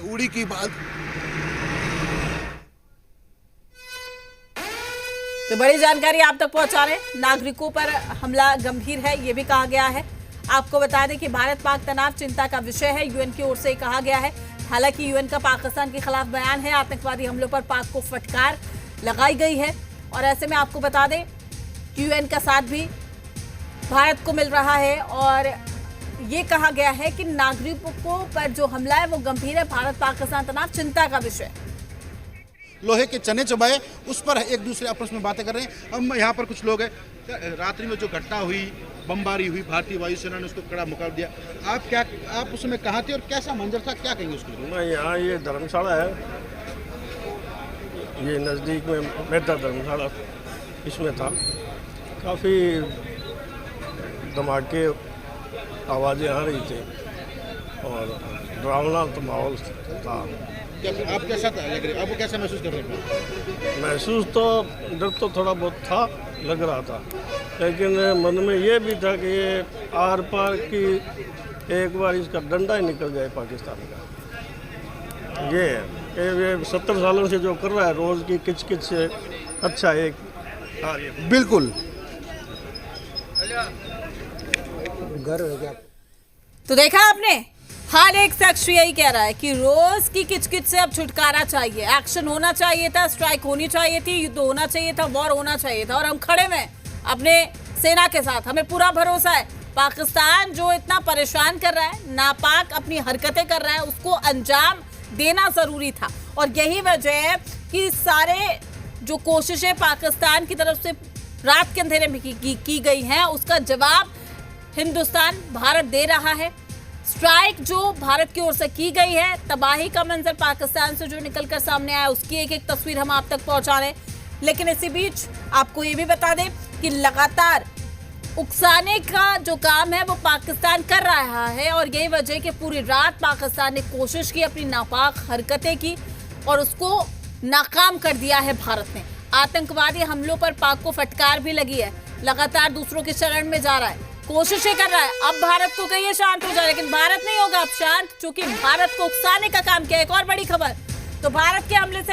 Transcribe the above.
उड़ी की बात। तो बड़ी जानकारी आप तक पहुंचा रहे हैं। नागरिकों पर हमला गंभीर है, ये भी कहा गया है। आपको बता दें कि भारत पाक तनाव चिंता का विषय है, यूएन की ओर से कहा गया है। हालांकि यूएन का पाकिस्तान के खिलाफ बयान है, आतंकवादी हमलों पर पाक को फटकार लगाई गई है। और ऐसे में आपको बता दें कि यूएन का साथ भी भारत को मिल रहा है और ये कहा गया है कि नागरिकों पर जो हमला है वो गंभीर है, भारत पाकिस्तान तनाव चिंता का विषय। लोहे के चने चबाए, उस पर एक दूसरे आपस में बातें कर रहे हैं। हम यहाँ पर कुछ लोग हैं, रात्रि में जो घटना हुई, बमबारी हुई, भारतीय वायुसेना ने उसको कड़ा मुकाबला दिया। आप उस समय कहाँ थे और कैसा मंजर था, क्या कहेंगे उसके लिए? मैं यहाँ, ये धर्मशाला है, ये नज़दीक में मेहता धर्मशाला, इसमें था। काफ़ी धमाके आवाज़ें आ रही थी और डरावना तो माहौल था। आप कैसा था लग रहा, आपको कैसा महसूस कर रहे थे? महसूस तो डर तो थोड़ा बहुत था, लग रहा था, लेकिन मन में ये भी था कि ये आर पार की एक बार इसका डंडा ही निकल जाए पाकिस्तान का। ये है ये 70 सालों से जो कर रहा है रोज़ की किच से अच्छा एक बिल्कुल घर हो गया। तो देखा आपने, हर एक शख्स यही कह रहा है कि रोज की किचकिच से अब छुटकारा चाहिए, एक्शन होना चाहिए था, स्ट्राइक होनी चाहिए थी, युद्ध होना चाहिए था, वॉर होना चाहिए था। और हम खड़े में अपने सेना के साथ, हमें पूरा भरोसा है। पाकिस्तान जो इतना परेशान कर रहा है, नापाक अपनी हरकतें कर रहा है, उसको अंजाम देना जरूरी था। और यही वजह है कि सारे जो कोशिशें पाकिस्तान की तरफ से रात के अंधेरे में की गई हैं, उसका जवाब हिंदुस्तान, भारत दे रहा है। स्ट्राइक जो भारत की ओर से की गई है, तबाही का मंजर पाकिस्तान से जो निकलकर सामने आया, उसकी एक एक तस्वीर हम आप तक पहुंचा रहे हैं। लेकिन इसी बीच आपको ये भी बता दें कि लगातार उकसाने का जो काम है वो पाकिस्तान कर रहा है। और यही वजह है कि पूरी रात पाकिस्तान ने कोशिश की, अपनी नापाक हरकतें की और उसको नाकाम कर दिया है भारत ने। आतंकवादी हमलों पर पाक को फटकार भी लगी है, लगातार दूसरों के शरण में जा रहा है, कोशिशें कर रहा है। अब भारत को कहिए शांत हो जाए, लेकिन भारत नहीं होगा अब शांत, क्योंकि भारत को उकसाने का काम किया। एक और बड़ी खबर, तो भारत के हमले से